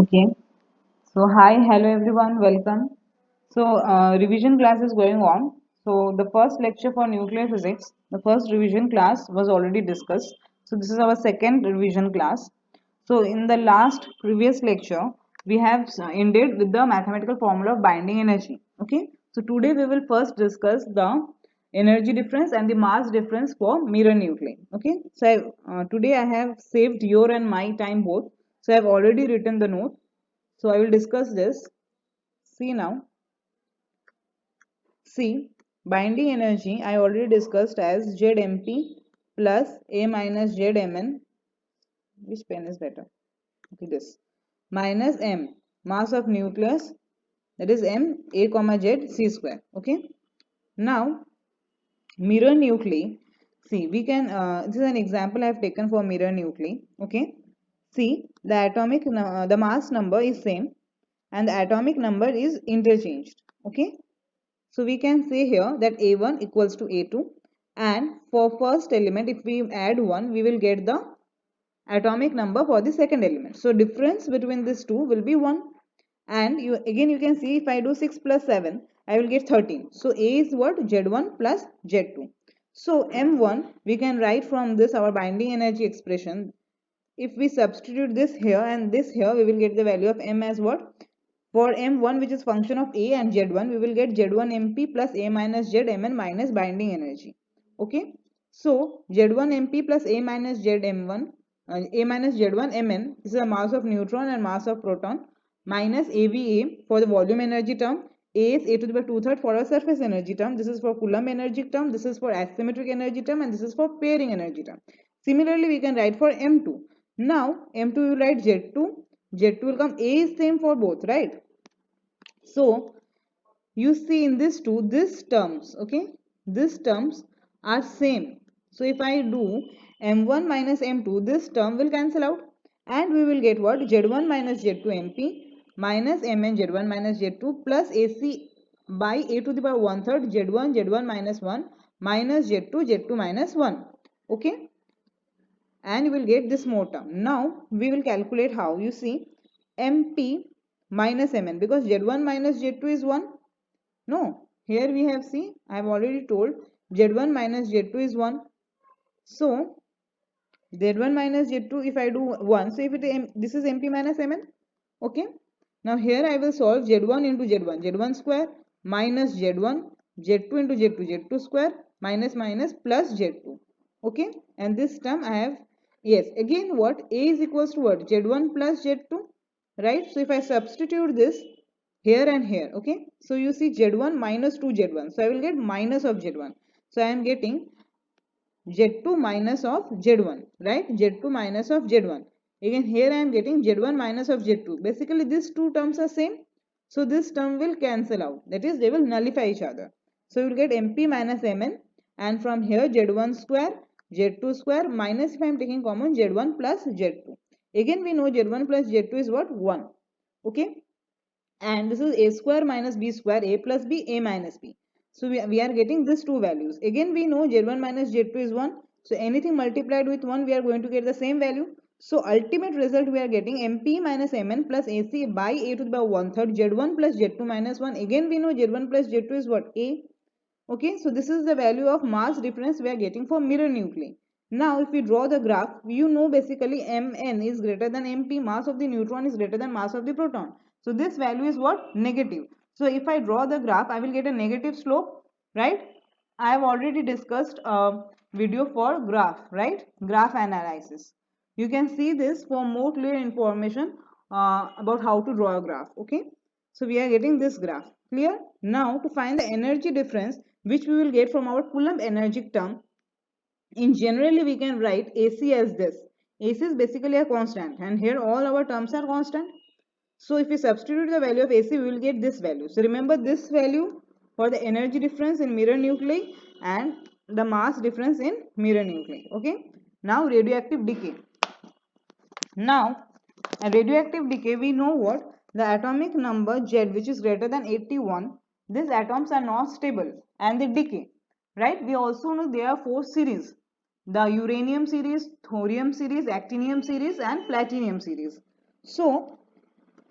Okay. So hi, hello everyone, welcome. Revision class is going on. So the first lecture for nuclear physics, the first revision class was already discussed. So this is our second revision class. So in the last previous lecture, we have ended with the mathematical formula of binding energy. Okay. So today we will first discuss the energy difference and the mass difference for mirror nuclei. Okay. Today I have saved your and my time both. So I have already written the note. So I will discuss this. See now. See, binding energy I already discussed as ZMP plus A minus ZMN. Which pen is better? Okay, this. Minus M, mass of nucleus, that is M A comma Z C square. Okay. Now, mirror nuclei. See, we can, this is an example I have taken for mirror nuclei. Okay. See, the mass number is same and the atomic number is interchanged. Okay. So we can say here that A1 equals to A2, and for first element if we add 1 we will get the atomic number for the second element. So difference between these two will be 1, and you can see if I do 6 plus 7 I will get 13. So A is what? Z1 plus Z2. So M1 we can write from this our binding energy expression. If we substitute this here and this here, we will get the value of M as what? For M1, which is function of A and Z1, we will get Z1 MP plus A minus Z Mn minus binding energy. Okay. So Z1 MP plus A minus Z M1, A minus Z1 Mn is the mass of neutron and mass of proton, minus AVA for the volume energy term. A is A to the power 2/3 for our surface energy term. This is for Coulomb energy term. This is for asymmetric energy term, and this is for pairing energy term. Similarly, we can write for M2. Now, M2 will write Z2. Z2 will come. A is same for both, right? So, you see in this two, these terms, okay, these terms are same. So, if I do M1 minus M2, this term will cancel out and we will get what? Z1 minus Z2 MP minus Mn Z1 minus Z2 plus AC by A to the power 1/3 Z1 Z1 minus 1 minus Z2 Z2 minus 1. Okay, and you will get this more term. Now we will calculate how. You see, MP minus Mn, because Z1 minus Z2 is 1. No, here we have, see, I have already told Z1 minus Z2 is 1. So Z1 minus Z2, if I do 1, so if this is MP minus Mn. Okay. Now here I will solve Z1 into Z1, Z1 square minus Z1, Z2 into Z2, Z2 square minus minus plus Z2. Okay. And this term I have, yes, again what? A is equals to what? Z1 plus Z2, right? So if I substitute this here and here, okay. So you see Z1 minus 2 Z1. So I will get minus of Z1. So I am getting Z2 minus of Z1, right? Z2 minus of Z1. Again, here I am getting Z1 minus of Z2. Basically, these two terms are same. So, this term will cancel out. That is, they will nullify each other. So, you will get MP minus Mn. And from here, Z1 square, Z2 square minus, if I am taking common, Z1 plus Z2. Again, we know Z1 plus Z2 is what? 1. Okay. And this is A square minus B square, A plus B, A minus B. So we are getting these two values. Again, we know Z1 minus Z2 is 1. So anything multiplied with 1, we are going to get the same value. So ultimate result we are getting MP minus Mn plus AC by A to the power 1/3 Z1 plus Z2 minus 1. Again, we know Z1 plus Z2 is what? A. Okay, so this is the value of mass difference we are getting for mirror nuclei. Now, if we draw the graph, you know basically Mn is greater than Mp, mass of the neutron is greater than mass of the proton. So this value is what? Negative. So if I draw the graph, I will get a negative slope, right? I have already discussed a video for graph, right? Graph analysis. You can see this for more clear information about how to draw a graph, okay? So we are getting this graph. Clear? Now to find the energy difference which we will get from our Coulomb energy term, in generally we can write AC as this. AC is basically a constant and here all our terms are constant. So if we substitute the value of AC, we will get this value. So remember this value for the energy difference in mirror nuclei and the mass difference in mirror nuclei. Okay. Now radioactive decay. Now, a radioactive decay, we know what? The atomic number Z, which is greater than 81, these atoms are not stable and they decay, right? We also know there are 4 series: the uranium series, thorium series, actinium series, and platinum series. So,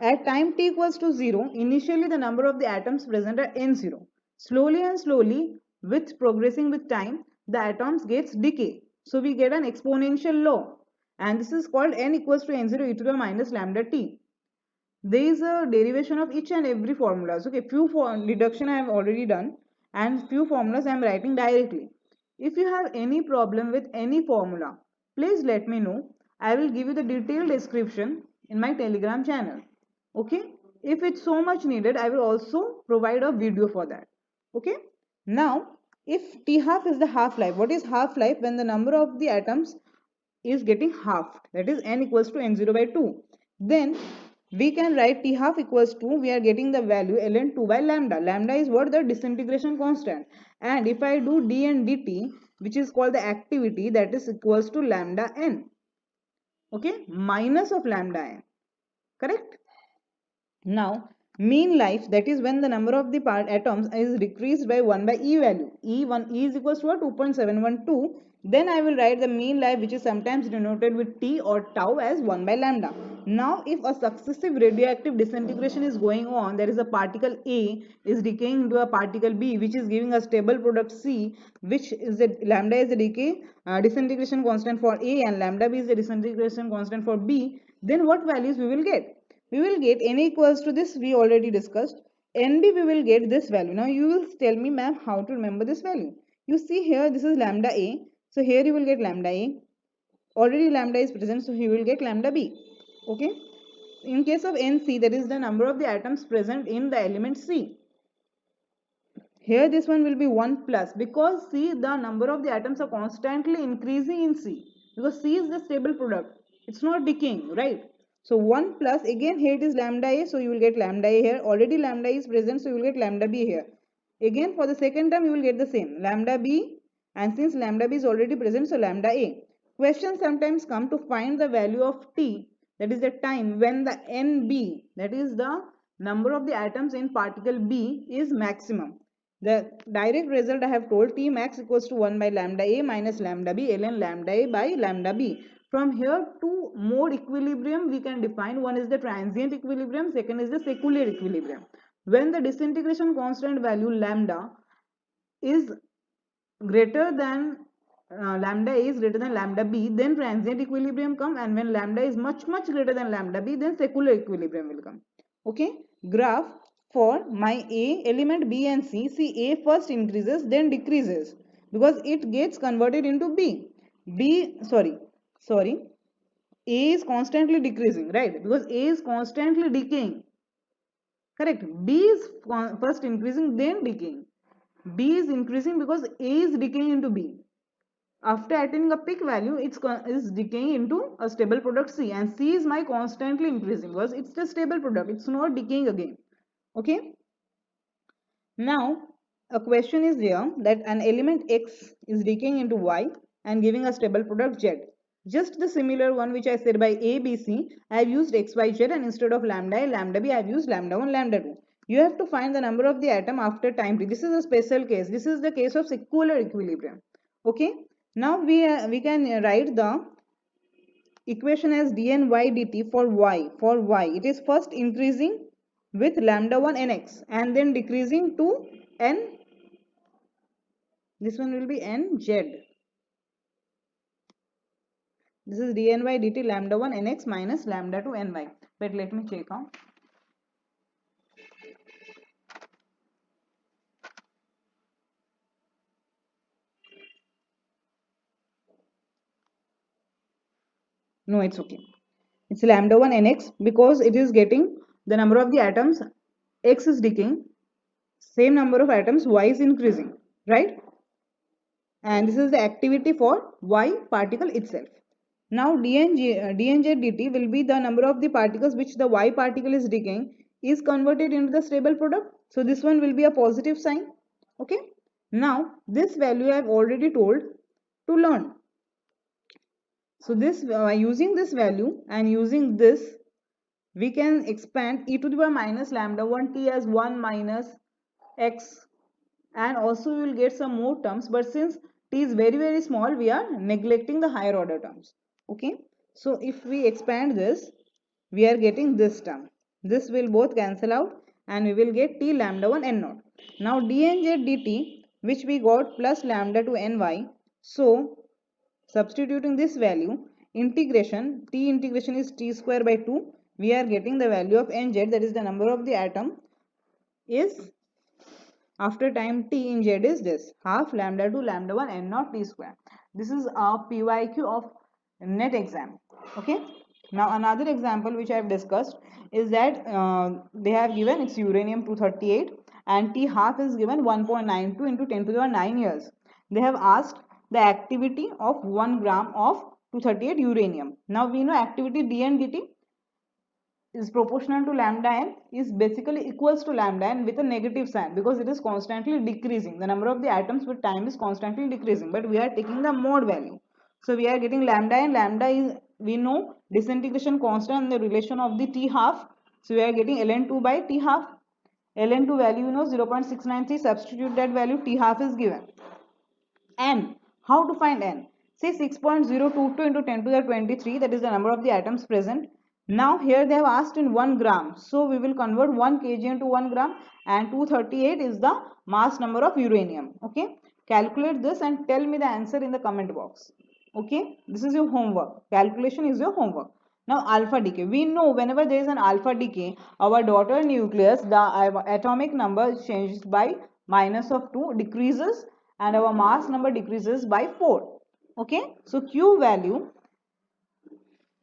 At time t equals to 0, initially the number of the atoms present are n0. Slowly and slowly, with progressing with time, the atoms gets decay. So we get an exponential law, and this is called n equals to n0 e to the minus lambda t. There is a derivation of each and every formulas. Okay, few for deduction I have already done, and few formulas I am writing directly. If you have any problem with any formula, please let me know. I will give you the detailed description in my Telegram channel. Okay, if it's so much needed, I will also provide a video for that. Okay, now if t half is the half life, what is half life? When the number of the atoms is getting halved, that is n equals to n0 by 2, then we can write t half equals to, we are getting the value ln 2 by lambda. Lambda is what? The disintegration constant. And if I do d and dt, which is called the activity, that is equals to lambda n, okay, minus of lambda n, correct? Now, mean life, that is when the number of the atoms is decreased by 1 by E value. E is equals to 2.712. Then I will write the mean life, which is sometimes denoted with T or tau, as 1 by lambda. Now, if a successive radioactive disintegration is going on, there is a particle A is decaying into a particle B, which is giving a stable product C, which is a lambda is the decay disintegration constant for A and lambda B is the disintegration constant for B, then what values we will get? We will get n equals to this, we already discussed. Nb, we will get this value. Now you will tell me, ma'am, how to remember this value. You see here, this is lambda a, so here you will get lambda a. Already lambda is present, so you will get lambda b. Okay, in case of nc, that is the number of the atoms present in the element c. Here this one will be 1 plus, because C, the number of the atoms are constantly increasing in C, because C is the stable product, it's not decaying, right? So 1 plus, again here it is lambda A, so you will get lambda A here. Already lambda is present, so you will get lambda B here. Again for the second term you will get the same, lambda B, and since lambda B is already present, so lambda A. Questions sometimes come to find the value of T, that is the time when the NB, that is the number of the atoms in particle B, is maximum. The direct result I have told, T max equals to 1 by lambda A minus lambda B ln lambda A by lambda B. From here, two mode equilibrium we can define. One is the transient equilibrium, second is the secular equilibrium. When the disintegration constant value lambda is greater than lambda A is greater than lambda B, then transient equilibrium come, and when lambda is much greater than lambda B, then secular equilibrium will come. Okay, graph for my A element B and C. See, A first increases then decreases because it gets converted into B. A is constantly decreasing, right? Because A is constantly decaying. Correct. B is first increasing then decaying. B is increasing because A is decaying into B. After attaining a peak value, it is decaying into a stable product C, and C is my constantly increasing because it's a stable product, it's not decaying again. Okay, now a question is there that an element X is decaying into Y and giving a stable product Z. Just the similar one which I said by A, B, C, I have used X, Y, Z, and instead of lambda A, lambda B, I have used lambda 1, lambda 2. You have to find the number of the atom after time t. This is a special case. This is the case of secular equilibrium. Okay, now we can write the equation as dny dt for y. For y, it is first increasing with lambda 1 nx and then decreasing to n. This one will be nz. This is dny dt lambda 1 nx minus lambda 2 ny. But let me check out. No, it's okay. It's lambda 1 nx because it is getting the number of the atoms, x is decaying, same number of atoms, y is increasing, right? And this is the activity for y particle itself. Now dnz dt will be the number of the particles which the y particle is decaying is converted into the stable product. So this one will be a positive sign. Okay. Now this value I have already told to learn. So this using this value and using this, we can expand e to the power minus lambda 1 t as 1 minus x, and also we will get some more terms, but since t is very small, we are neglecting the higher order terms. Okay, so if we expand this, we are getting this term. This will both cancel out and we will get T lambda 1 N naught. Now dnz dt, which we got plus lambda to ny. So substituting this value, integration, T integration is T square by 2. We are getting the value of nz, that is the number of the atom, is after time t in z is this, half lambda to lambda 1 N naught T square. This is our PYQ of net exam. Okay. Now another example which I have discussed is that they have given it's uranium 238 and T half is given 1.92 into 10 to the power 9 years. They have asked the activity of 1 gram of 238 uranium. Now we know activity dn dt is proportional to lambda n is basically equals to lambda n with a negative sign because it is constantly decreasing. The number of the atoms with time is constantly decreasing, but we are taking the mode value. So we are getting lambda n. Lambda is, we know, disintegration constant in the relation of the T half. So we are getting ln2 by T half. ln2 value, you know, 0.693. Substitute that value, T half is given. N, how to find n? Say 6.022 into 10 to the 23, that is the number of the atoms present. Now here they have asked in 1 gram, so we will convert 1 kg into 1 gram, and 238 is the mass number of uranium. Okay, calculate this and tell me the answer in the comment box. Okay, this is your homework. Calculation is your homework. Now alpha decay, we know whenever there is an alpha decay, our daughter nucleus, the atomic number changes by minus of 2, decreases, and our mass number decreases by 4. Okay, so Q value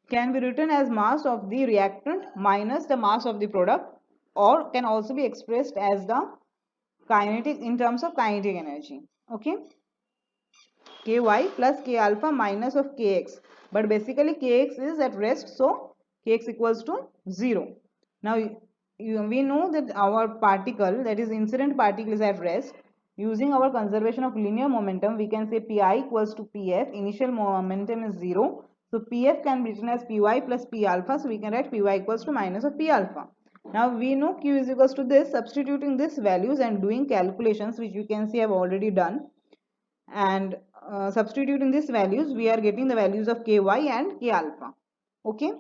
can be written as mass of the reactant minus the mass of the product, or can also be expressed as the kinetic in terms of kinetic energy. Okay, ky plus k alpha minus of kx, but basically kx is at rest, so kx equals to 0. Now we know that our particle, that is incident particle, is at rest. Using our conservation of linear momentum, we can say pi equals to pf. Initial momentum is 0, so pf can be written as py plus p alpha, so we can write py equals to minus of p alpha. Now we know q is equals to this. Substituting these values and doing calculations, which you can see I have already done, and substituting these values, we are getting the values of ky and k alpha. Okay,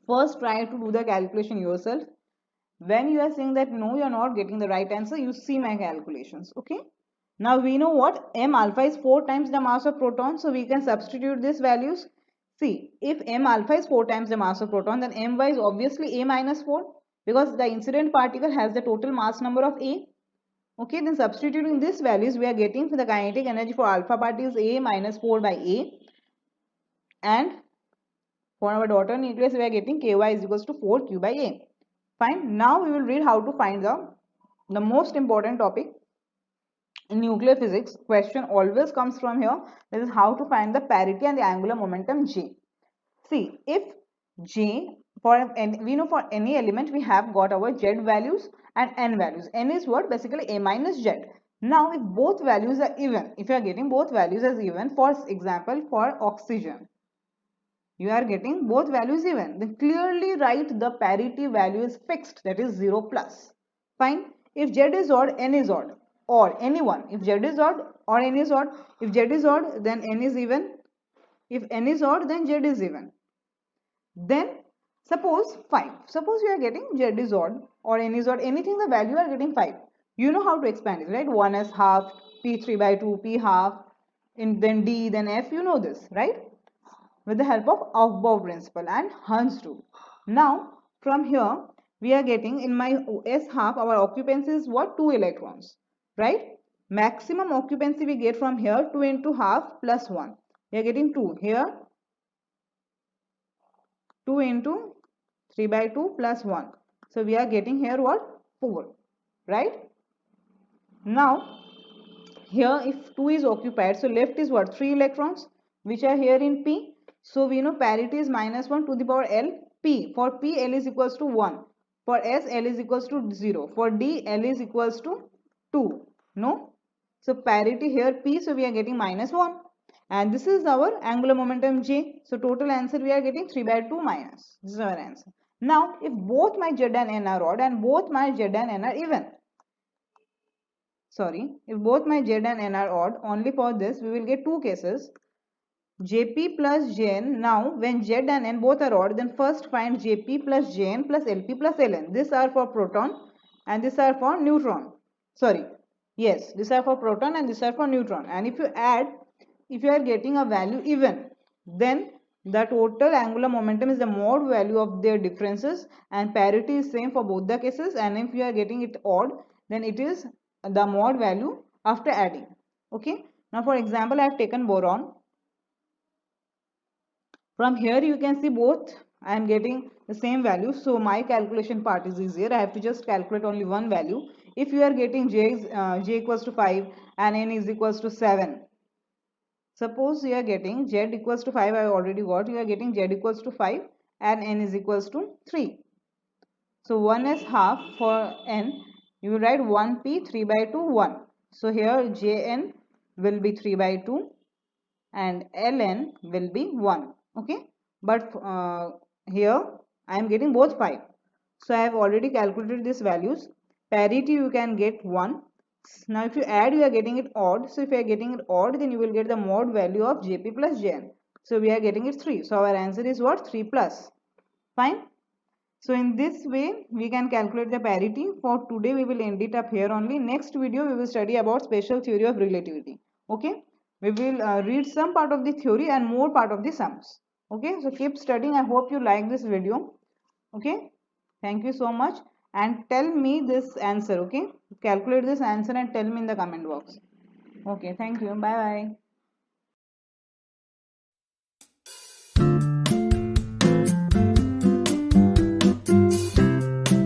first try to do the calculation yourself. When you are saying that no, you are not getting the right answer, you see my calculations. Okay, now we know what m alpha is 4 times the mass of proton, so we can substitute these values. See, if m alpha is 4 times the mass of proton, then my is obviously a minus 4, because the incident particle has the total mass number of a. Okay, then substituting these values, we are getting for the kinetic energy for alpha particles a minus 4 by a, and for our daughter nucleus we are getting ky is equals to 4q by a. Fine. Now we will read how to find the most important topic in nuclear physics. Question always comes from here. This is how to find the parity and the angular momentum J. See, if J, we know for any element we have got our Z values and N values. N is what? Basically A minus Z. Now if both values are even, if you are getting both values as even, for example for oxygen, you are getting both values even, then clearly write the parity value is fixed, that is 0 plus. Fine. If Z is odd, N is odd, or anyone. If Z is odd or N is odd, if Z is odd, then N is even. If N is odd, then Z is even. Then suppose 5. Suppose you are getting Z is odd or N is odd, anything the value are getting 5. You know how to expand it, right? 1 as half, P3 by 2, P half, then D, then F, you know this, right? With the help of Aufbau principle and Hund's rule. Now from here we are getting in my S half, our occupancy is what? 2 electrons, right? Maximum occupancy we get from here 2 into half plus 1. We are getting 2 here, 2 into 3 by 2 plus 1. So we are getting here what? 4, right? Now here if 2 is occupied, so left is what? 3 electrons which are here in P. So we know parity is minus 1 to the power L P. For P, L is equals to 1. For S, L is equals to 0. For D, L is equals to 2. No? So parity here P, so we are getting minus 1. And this is our angular momentum J. So total answer we are getting 3 by 2 minus. This is our answer. Now if both my Z and N are odd and both my Z and N are even. Sorry, if both my Z and N are odd, only for this we will get two cases. Jp plus Jn. Now when Z and N both are odd, then first find Jp plus Jn plus Lp plus Ln. These are for proton and these are for neutron. Sorry. Yes, these are for proton and these are for neutron. And if you add, if you are getting a value even, then the total angular momentum is the mode value of their differences, and parity is same for both the cases. And if you are getting it odd, then it is the mode value after adding. Okay. Now for example, I have taken boron. From here you can see both I am getting the same value, so my calculation part is easier. I have to just calculate only one value. If you are getting j equals to 5 and n is equals to 7, suppose you are getting z equals to 5, I already got, you are getting z equals to 5 and n is equals to 3. So 1 is half for n, you will write 1p 3 by 2 1. So here jn will be 3 by 2 and ln will be 1. Okay, but here I am getting both 5, so I have already calculated these values. Parity you can get 1. Now if you add, you are getting it odd, so if you are getting it odd, then you will get the mode value of jp plus jn. So we are getting it 3, so our answer is what? 3 plus. Fine. So in this way we can calculate the parity. For today we will end it up here only. Next video we will study about special theory of relativity. Okay, we will read some part of the theory and more part of the sums. Okay, so keep studying. I hope you like this video. Okay, thank you so much, and tell me this answer. Okay, calculate this answer and tell me in the comment box. Okay, thank you. Bye bye.